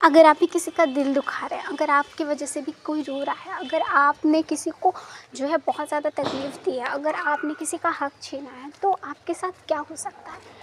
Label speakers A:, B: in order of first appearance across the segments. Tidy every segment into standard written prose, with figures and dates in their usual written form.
A: अगर आप भी किसी का दिल दुखा रहे हैं, अगर आपकी वजह से भी कोई रो रहा है, अगर आपने किसी को जो है बहुत ज़्यादा तकलीफ़ दी है, अगर आपने किसी का हक छीना है, तो आपके साथ क्या हो सकता है?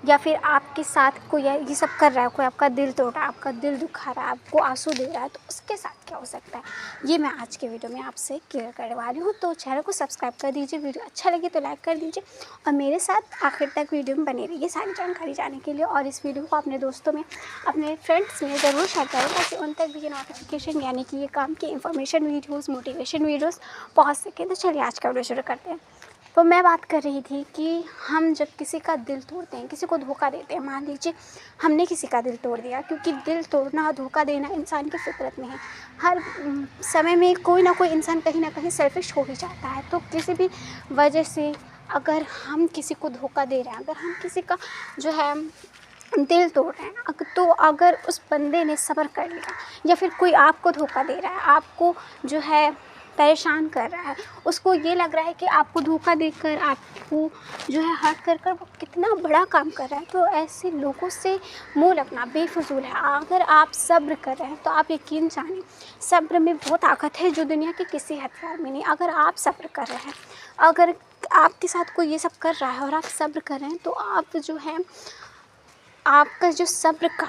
A: या फिर आपके साथ कोई ये सब कर रहा है, कोई आपका दिल तोड़ रहा है, आपका दिल दुखा रहा है, आपको आंसू दे रहा है, तो उसके साथ क्या हो सकता है? ये मैं आज के वीडियो में आपसे क्लियर करने वाली हूँ। तो चैनल को सब्सक्राइब कर दीजिए, वीडियो अच्छा लगे तो लाइक कर दीजिए और मेरे साथ आखिर तक वीडियो में बने रहिए सारी जानकारी जानने के लिए। और इस वीडियो को अपने दोस्तों में, अपने फ्रेंड्स में ज़रूर शेयर करें ताकि उन तक भी ये नोटिफिकेशन यानी कि ये काम की इन्फॉर्मेशन वीडियोज़, मोटिवेशन वीडियोज़ पहुँच सकें। तो चलिए आज का वीडियो शुरू करते हैं। तो मैं बात कर रही थी कि हम जब किसी का दिल तोड़ते हैं, किसी को धोखा देते हैं, मान लीजिए हमने किसी का दिल तोड़ दिया, क्योंकि दिल तोड़ना, धोखा देना इंसान की फितरत में है। हर समय में कोई ना कोई इंसान कहीं ना कहीं सेल्फिश हो ही जाता है। तो किसी भी वजह से अगर हम किसी को धोखा दे रहे हैं, अगर हम किसी का जो है दिल तोड़ रहे हैं, तो अगर उस बंदे ने सब्र कर लिया, या फिर कोई आपको धोखा दे रहा है, आपको जो है परेशान कर रहा है, उसको ये लग रहा है कि आपको धोखा देकर, आपको जो है हर्ट कर कर वो कितना बड़ा काम कर रहा है, तो ऐसे लोगों से मुँह लगना बेफिजूल है। अगर आप सब्र कर रहे हैं तो आप यकीन जानिए सब्र में वो ताकत है जो दुनिया के किसी हथियार में नहीं। अगर आप सब्र कर रहे हैं, अगर आपके साथ कोई ये सब कर रहा है और आप सब्र कर रहे हैं, तो आप जो है आपका जो सब्र का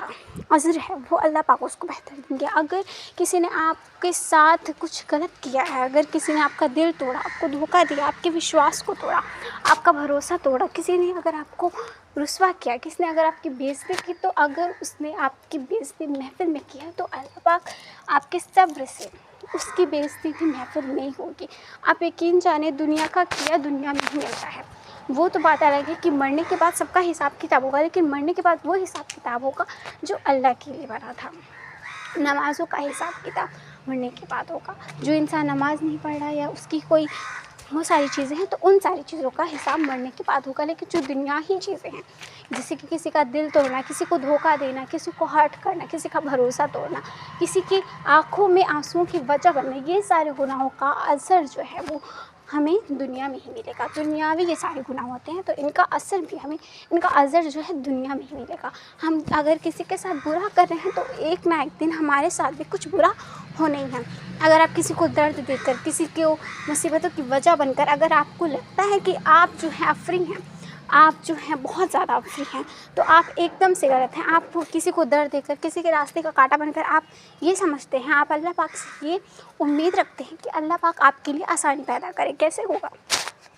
A: अज़र है वो अल्लाह पाक उसको बेहतर देंगे। अगर किसी ने आपके साथ कुछ गलत किया है, अगर किसी ने आपका दिल तोड़ा, आपको धोखा दिया, आपके विश्वास को तोड़ा, आपका भरोसा तोड़ा, किसी ने अगर आपको रुस्वा किया, किसी ने अगर आपकी बेइज्जती की, तो अगर उसने आपकी बेइज्जती महफ़िल में की है तो अल्लाह पाक आपके सब्र से उसकी बेइज्जती भी महफ़िल में ही होगी। आप यकीन जाने दुनिया का किया दुनिया में ही मिलता है। वो तो बात अलग है कि मरने के बाद सबका हिसाब किताब होगा, लेकिन मरने के बाद वो हिसाब किताब होगा जो अल्लाह के लिए बना था। नमाज़ों का हिसाब किताब मरने के बाद होगा। जो इंसान नमाज़ नहीं पढ़ रहा या उसकी कोई वो सारी चीज़ें हैं, तो उन सारी चीज़ों का हिसाब मरने के बाद होगा। लेकिन जो दुनियाही चीज़ें हैं, जैसे कि किसी का दिल तोड़ना, किसी को धोखा देना, किसी को हर्ट करना, किसी का भरोसा तोड़ना, किसी की आँखों में आंसुओं की वजह बनना, ये सारे गुनाहों का असर जो है वो हमें दुनिया में ही मिलेगा। दुनियावी ये सारे गुनाह होते हैं, तो इनका असर भी हमें, इनका असर जो है दुनिया में ही मिलेगा। हम अगर किसी के साथ बुरा कर रहे हैं तो एक ना एक दिन हमारे साथ भी कुछ बुरा होना ही है। अगर आप किसी को दर्द देकर, किसी को मुसीबतों की वजह बनकर, अगर आपको लगता है कि आप जो है फ्री हैं, आप जो हैं बहुत ज़्यादा फ्री हैं, तो आप एकदम से गलत हैं। आप किसी को दर्द देकर, किसी के रास्ते का कांटा बनकर आप ये समझते हैं, आप अल्लाह पाक से ये उम्मीद रखते हैं कि अल्लाह पाक आपके लिए आसानी पैदा करे। कैसे होगा?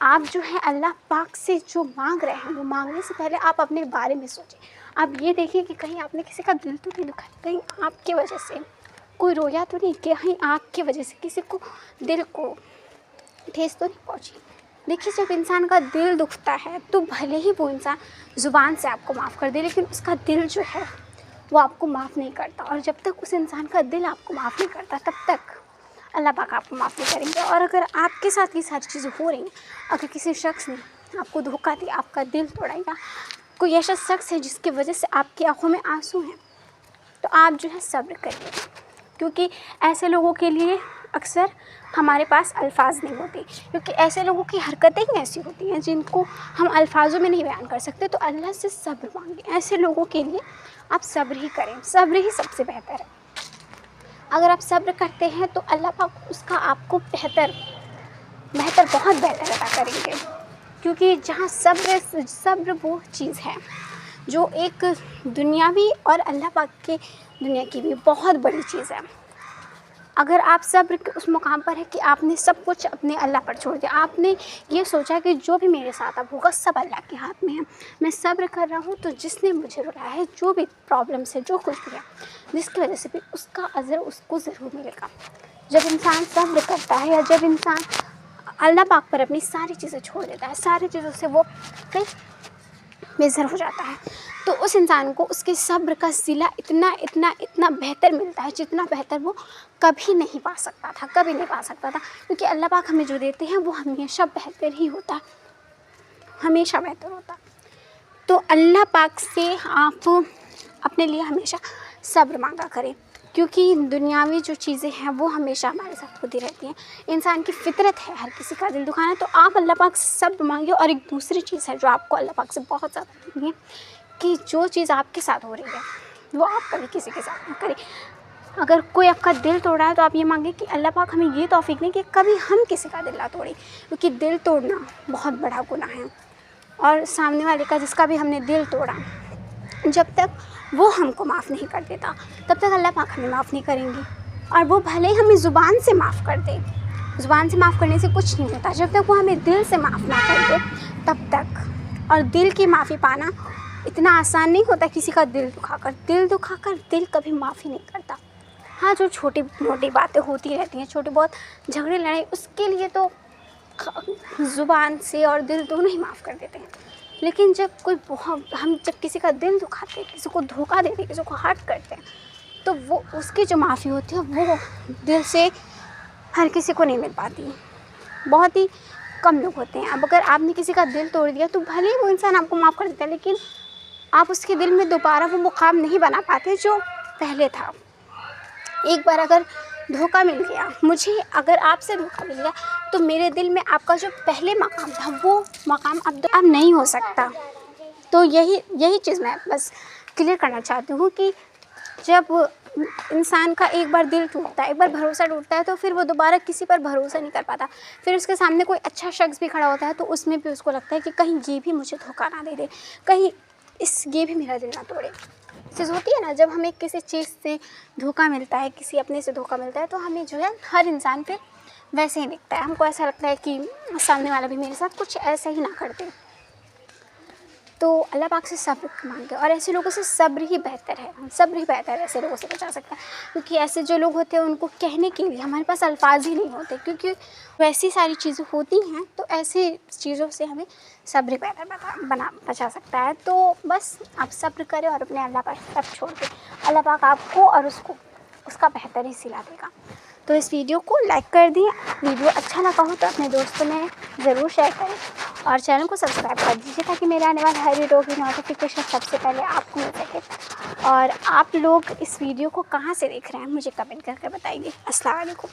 A: आप जो है अल्लाह पाक से जो मांग रहे हैं, वो मांगने से पहले आप अपने बारे में सोचें। आप ये देखिए कि कहीं आपने किसी का दिल तो नहीं दुखाया, कहीं आपकी वजह से कोई रोया तो नहीं, कहीं आपकी वजह से किसी को दिल को ठेस तो नहीं पहुँची। देखिए, जब इंसान का दिल दुखता है तो भले ही वो इंसान ज़ुबान से आपको माफ़ कर दे, लेकिन उसका दिल जो है वो आपको माफ़ नहीं करता। और जब तक उस इंसान का दिल आपको माफ़ नहीं करता, तब तक अल्लाह पाक आपको माफ़ नहीं करेंगे। और अगर आपके साथ ये सारी चीज़ें हो रही हैं, अगर किसी शख्स ने आपको धोखा दिया, आपका दिल तोड़ा, या कोई ऐसा शख्स है जिसकी वजह से आपकी आँखों में आंसू हैं, तो आप जो है सब्र करिए, क्योंकि ऐसे लोगों के लिए अक्सर हमारे पास अल्फाज नहीं होते, क्योंकि ऐसे लोगों की हरकतें ही ऐसी होती हैं जिनको हम अल्फाजों में नहीं बयान कर सकते। तो अल्लाह से सब्र मांगें। ऐसे लोगों के लिए आप सब्र ही करें, सब्र ही सबसे बेहतर है। अगर आप सब्र करते हैं तो अल्लाह पाक उसका आपको बेहतर बहुत बेहतर अदा करेंगे, क्योंकि जहाँ सब्र वो चीज़ है जो एक दुनियावी और अल्लाह पाक के दुनिया की भी बहुत बड़ी चीज़ है। अगर आप सब्र के उस मुकाम पर है कि आपने सब कुछ अपने अल्लाह पर छोड़ दिया, आपने ये सोचा कि जो भी मेरे साथ अब होगा सब अल्लाह के हाथ में है, मैं सब्र कर रहा हूँ, तो जिसने मुझे रुलाया है, जो भी प्रॉब्लम्स है, जो कुछ भी है, जिसकी वजह से भी उसका अज़र उसको ज़रूर मिलेगा। जब इंसान सब्र करता है, या जब इंसान अल्लाह पाक पर अपनी सारी चीज़ें छोड़ देता है, सारी चीज़ों से वो फिर बेज़र हो जाता है, तो उस इंसान को उसके सब्र का सिला इतना बेहतर मिलता है, जितना बेहतर वो कभी नहीं पा सकता था, कभी नहीं पा सकता था। क्योंकि अल्लाह पाक हमें जो देते हैं वो हमेशा बेहतर ही होता, हमेशा बेहतर होता। तो अल्लाह पाक से आप अपने लिए हमेशा सब्र मांगा करें, क्योंकि दुनियावी जो चीज़ें हैं वो हमेशा हमारे साथ होती रहती हैं। इंसान की फितरत है हर किसी का दिल दुखाना, तो आप अल्लाह पाक से सब्र मांगिए। और एक दूसरी चीज़ है जो आपको अल्लाह पाक से बहुत ज़्यादा करनी है, कि जो चीज़ आपके साथ हो रही है, वो आप कभी किसी के साथ ना करें। अगर कोई आपका दिल तोड़ा है तो आप ये मांगे कि अल्लाह पाक हमें ये तौफीक दें कि कभी हम किसी का दिल ना तोड़ें, क्योंकि दिल तोड़ना बहुत बड़ा गुनाह है। और सामने वाले का जिसका भी हमने दिल तोड़ा, जब तक वो हमको माफ़ नहीं कर देता तब तक अल्लाह पाक हमें माफ़ नहीं करेंगे। और वो भले ही हमें ज़ुबान से माफ़ कर दे, ज़ुबान से माफ़ करने से कुछ नहीं होता, जब तक वो हमें दिल से माफ़ ना कर दे तब तक। और दिल की माफ़ी पाना इतना आसान नहीं होता। किसी का दिल दुखाकर दिल कभी माफ़ी नहीं करता। हाँ, जो छोटी मोटी बातें होती रहती हैं, छोटी बहुत झगड़े लड़ाई, उसके लिए तो ज़ुबान से और दिल दोनों ही माफ़ कर देते हैं। लेकिन जब जब किसी का दिल दुखाते हैं, किसी को धोखा देते हैं, किसी को हर्ट करते हैं, तो वो उसकी जो माफ़ी होती है वो दिल से हर किसी को नहीं मिल पाती। बहुत ही कम लोग होते हैं। अब अगर आपने किसी का दिल तोड़ दिया तो भले ही वो इंसान आपको माफ़ कर देता है, लेकिन आप उसके दिल में दोबारा वो मुकाम नहीं बना पाते जो पहले था। एक बार अगर धोखा मिल गया, मुझे अगर आपसे धोखा मिल गया, तो मेरे दिल में आपका जो पहले मकाम था वो मकाम अब नहीं हो सकता। तो यही चीज़ मैं बस क्लियर करना चाहती हूँ कि जब इंसान का एक बार दिल टूटता है, एक बार भरोसा टूटता है, तो फिर वो दोबारा किसी पर भरोसा नहीं कर पाता। फिर उसके सामने कोई अच्छा शख्स भी खड़ा होता है तो उसमें भी उसको लगता है कि कहीं ये भी मुझे धोखा ना दे दे, कहीं ये भी मेरा दिल ना तोड़े। चीज़ होती है ना, जब हमें किसी चीज़ से धोखा मिलता है, किसी अपने से धोखा मिलता है, तो हमें जो है हर इंसान फिर वैसे ही दिखता है। हमको ऐसा लगता है कि सामने वाला भी मेरे साथ कुछ ऐसा ही ना कर दे। तो अल्लाह पाक से सब्र मांगे, और ऐसे लोगों से सब्र ही बेहतर है। सब्र ही बेहतर ऐसे लोगों से बचा सकता है, क्योंकि ऐसे जो लोग होते हैं उनको कहने के लिए हमारे पास अल्फाज ही नहीं होते, क्योंकि वैसी सारी चीज़ें होती हैं। तो ऐसी चीज़ों से हमें सब्र ही बेहतर बचा सकता है। तो बस आप सब्र करें और अपने अल्लाह पर सब छोड़ दें। अल्लाह पाक आपको और उसका बेहतर ही सिला देगा। तो इस वीडियो को लाइक कर दिए। वीडियो अच्छा लगा हो तो अपने दोस्तों में ज़रूर शेयर करें और चैनल को सब्सक्राइब कर दीजिए, ताकि मेरे आने वाले हर वीडियो की नोटिफिकेशन सबसे पहले आपको मिल सके। और आप लोग इस वीडियो को कहाँ से देख रहे हैं मुझे कमेंट करके बताइए। अस्सलाम वालेकुम।